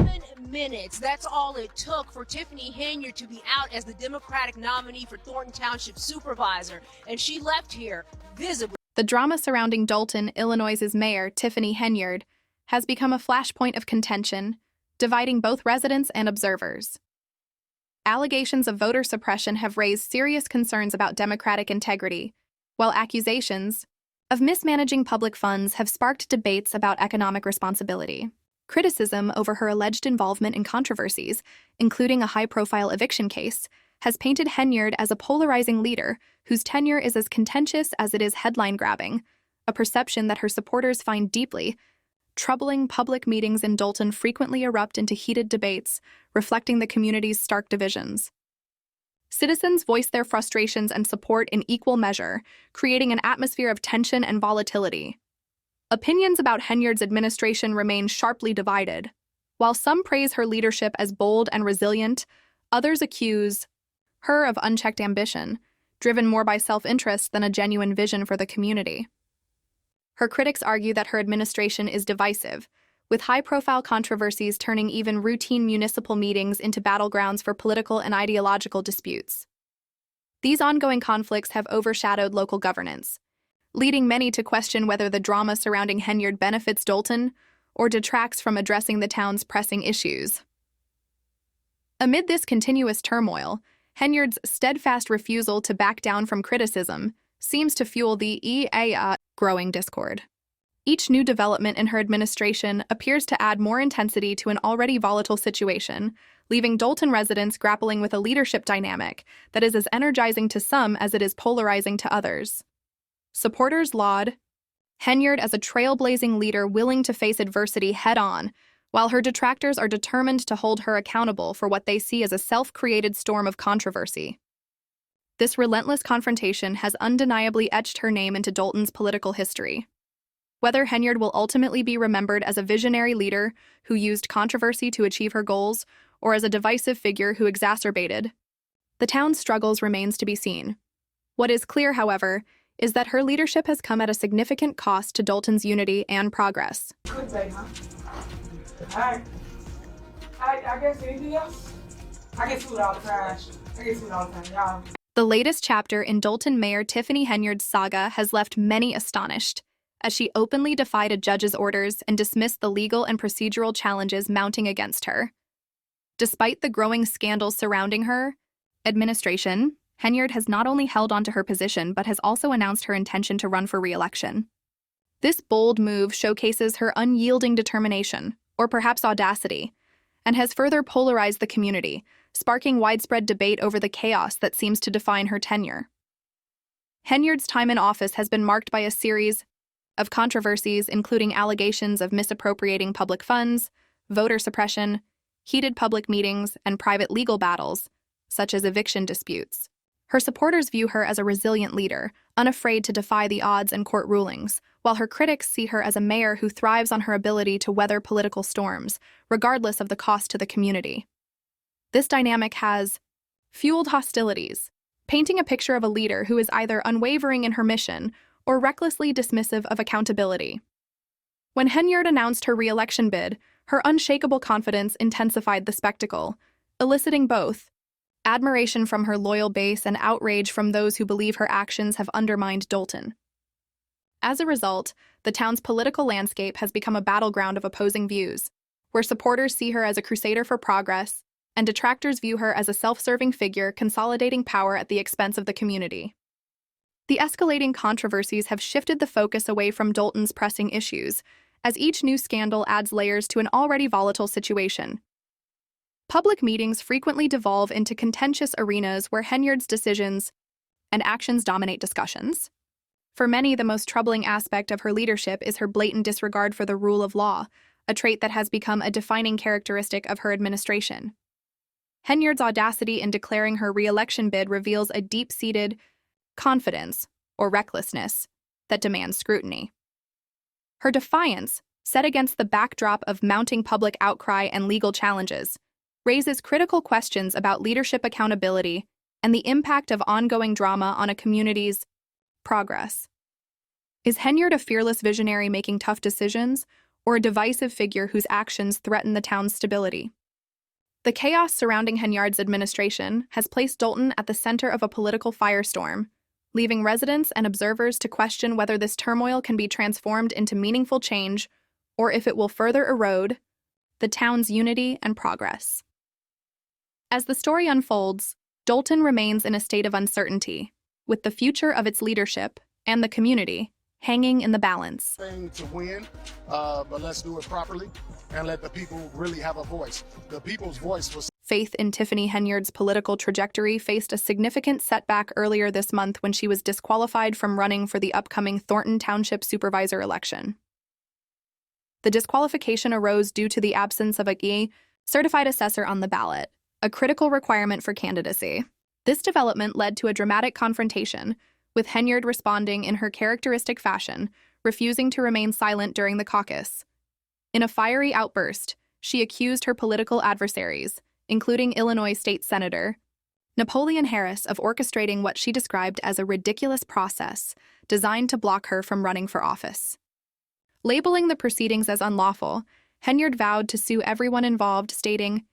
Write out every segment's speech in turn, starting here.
7 minutes. That's all it took for Tiffany Henyard to be out as the Democratic nominee for Thornton Township Supervisor, and she left here visibly. The drama surrounding Dolton, Illinois' mayor, Tiffany Henyard, has become a flashpoint of contention, dividing both residents and observers. Allegations of voter suppression have raised serious concerns about Democratic integrity, while accusations of mismanaging public funds have sparked debates about economic responsibility. Criticism over her alleged involvement in controversies, including a high-profile eviction case, has painted Henyard as a polarizing leader whose tenure is as contentious as it is headline-grabbing, a perception that her supporters find deeply troubling. Public meetings in Dolton frequently erupt into heated debates, reflecting the community's stark divisions. Citizens voice their frustrations and support in equal measure, creating an atmosphere of tension and volatility. Opinions about Henyard's administration remain sharply divided. While some praise her leadership as bold and resilient, others accuse her of unchecked ambition, driven more by self-interest than a genuine vision for the community. Her critics argue that her administration is divisive, with high-profile controversies turning even routine municipal meetings into battlegrounds for political and ideological disputes. These ongoing conflicts have overshadowed local governance, leading many to question whether the drama surrounding Henyard benefits Dolton or detracts from addressing the town's pressing issues. Amid this continuous turmoil, Henyard's steadfast refusal to back down from criticism seems to fuel the growing discord. Each new development in her administration appears to add more intensity to an already volatile situation, leaving Dolton residents grappling with a leadership dynamic that is as energizing to some as it is polarizing to others. Supporters laud Henyard as a trailblazing leader willing to face adversity head-on, while her detractors are determined to hold her accountable for what they see as a self-created storm of controversy. This relentless confrontation has undeniably etched her name into Dolton's political history. Whether Henyard will ultimately be remembered as a visionary leader who used controversy to achieve her goals, or as a divisive figure who exacerbated the town's struggles remains to be seen. What is clear, however, is that her leadership has come at a significant cost to Dolton's unity and progress. Good day, huh? All right. I guess anything else? I get food all the time. Y'all. The latest chapter in Dolton Mayor Tiffany Henyard's saga has left many astonished, as she openly defied a judge's orders and dismissed the legal and procedural challenges mounting against her. Despite the growing scandals surrounding her administration, Henyard has not only held onto her position but has also announced her intention to run for re-election. This bold move showcases her unyielding determination, or perhaps audacity, and has further polarized the community, sparking widespread debate over the chaos that seems to define her tenure. Henyard's time in office has been marked by a series of controversies, including allegations of misappropriating public funds, voter suppression, heated public meetings, and private legal battles, such as eviction disputes. Her supporters view her as a resilient leader, unafraid to defy the odds and court rulings, while her critics see her as a mayor who thrives on her ability to weather political storms, regardless of the cost to the community. This dynamic has fueled hostilities, painting a picture of a leader who is either unwavering in her mission or recklessly dismissive of accountability. When Henyard announced her re-election bid, her unshakable confidence intensified the spectacle, eliciting both admiration from her loyal base and outrage from those who believe her actions have undermined Dolton. As a result, the town's political landscape has become a battleground of opposing views, where supporters see her as a crusader for progress, and detractors view her as a self-serving figure consolidating power at the expense of the community. The escalating controversies have shifted the focus away from Dolton's pressing issues, as each new scandal adds layers to an already volatile situation. Public meetings frequently devolve into contentious arenas where Henyard's decisions and actions dominate discussions. For many, the most troubling aspect of her leadership is her blatant disregard for the rule of law, a trait that has become a defining characteristic of her administration. Henyard's audacity in declaring her re-election bid reveals a deep-seated confidence, or recklessness, that demands scrutiny. Her defiance, set against the backdrop of mounting public outcry and legal challenges, raises critical questions about leadership accountability and the impact of ongoing drama on a community's progress. Is Henyard a fearless visionary making tough decisions, or a divisive figure whose actions threaten the town's stability. The chaos surrounding Henyard's administration has placed Dalton at the center of a political firestorm, leaving residents and observers to question whether this turmoil can be transformed into meaningful change or if it will further erode the town's unity and progress. As the story unfolds, Dalton remains in a state of uncertainty, with the future of its leadership and the community hanging in the balance. Thing to win, but let's do it properly and let the people really have a voice. The people's voice was. Faith in Tiffany Henyard's political trajectory faced a significant setback earlier this month when she was disqualified from running for the upcoming Thornton Township Supervisor election. The disqualification arose due to the absence of a certified assessor on the ballot, a critical requirement for candidacy. This development led to a dramatic confrontation, with Henyard responding in her characteristic fashion, refusing to remain silent during the caucus. In a fiery outburst, she accused her political adversaries, including Illinois State Senator Napoleon Harris, of orchestrating what she described as a ridiculous process designed to block her from running for office. Labeling the proceedings as unlawful, Henyard vowed to sue everyone involved, stating,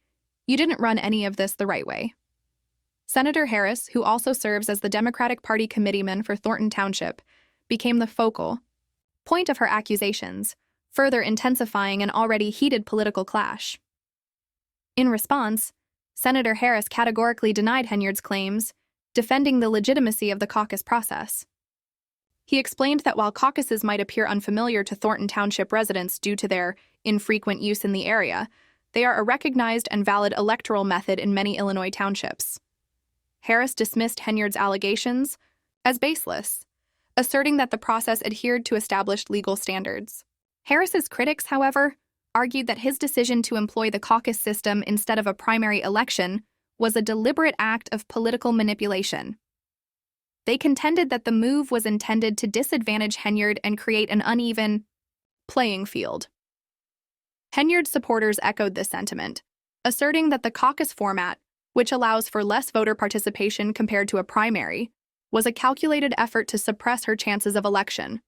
"You didn't run any of this the right way." Senator Harris, who also serves as the Democratic Party committeeman for Thornton Township, became the focal point of her accusations, further intensifying an already heated political clash. In response, Senator Harris categorically denied Henyard's claims, defending the legitimacy of the caucus process. He explained that while caucuses might appear unfamiliar to Thornton Township residents due to their infrequent use in the area, they are a recognized and valid electoral method in many Illinois townships. Harris dismissed Henyard's allegations as baseless, asserting that the process adhered to established legal standards. Harris's critics, however, argued that his decision to employ the caucus system instead of a primary election was a deliberate act of political manipulation. They contended that the move was intended to disadvantage Henyard and create an uneven playing field. Henyard's supporters echoed this sentiment, asserting that the caucus format, which allows for less voter participation compared to a primary, was a calculated effort to suppress her chances of election.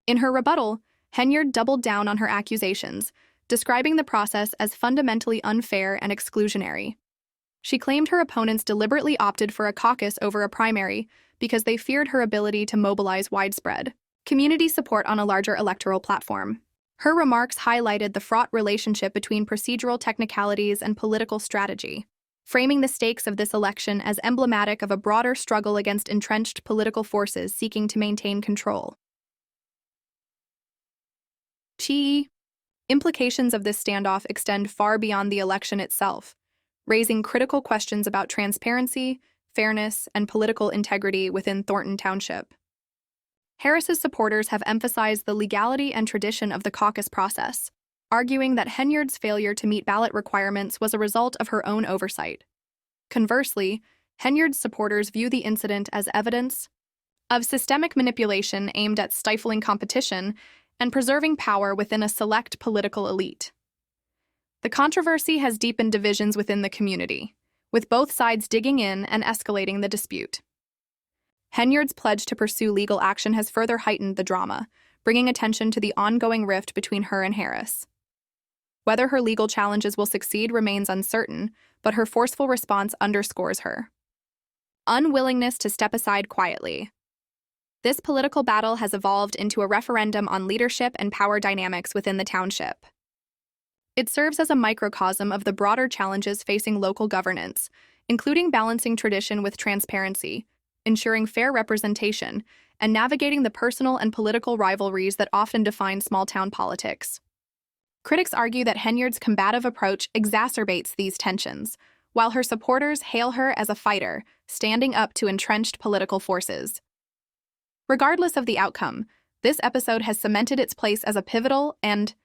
In her rebuttal, Henyard doubled down on her accusations, describing the process as fundamentally unfair and exclusionary. She claimed her opponents deliberately opted for a caucus over a primary because they feared her ability to mobilize widespread community support on a larger electoral platform. Her remarks highlighted the fraught relationship between procedural technicalities and political strategy, framing the stakes of this election as emblematic of a broader struggle against entrenched political forces seeking to maintain control. Implications of this standoff extend far beyond the election itself, raising critical questions about transparency, fairness, and political integrity within Thornton Township. Harris's supporters have emphasized the legality and tradition of the caucus process, arguing that Henyard's failure to meet ballot requirements was a result of her own oversight. Conversely, Henyard's supporters view the incident as evidence of systemic manipulation aimed at stifling competition and preserving power within a select political elite. The controversy has deepened divisions within the community, with both sides digging in and escalating the dispute. Henyard's pledge to pursue legal action has further heightened the drama, bringing attention to the ongoing rift between her and Harris. Whether her legal challenges will succeed remains uncertain, but her forceful response underscores her unwillingness to step aside quietly. This political battle has evolved into a referendum on leadership and power dynamics within the township. It serves as a microcosm of the broader challenges facing local governance, including balancing tradition with transparency, ensuring fair representation, and navigating the personal and political rivalries that often define small-town politics. Critics argue that Henyard's combative approach exacerbates these tensions, while her supporters hail her as a fighter, standing up to entrenched political forces. Regardless of the outcome, this episode has cemented its place as a pivotal and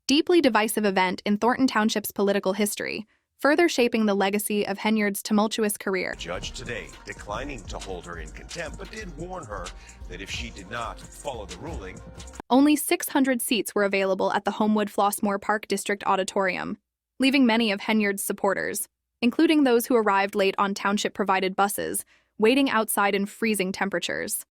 deeply divisive event in Thornton Township's political history, further shaping the legacy of Henyard's tumultuous career. Judge today declining to hold her in contempt, but did warn her that if she did not follow the ruling. Only 600 seats were available at the Homewood Flossmoor Park District Auditorium, leaving many of Henyard's supporters, including those who arrived late on township-provided buses, waiting outside in freezing temperatures.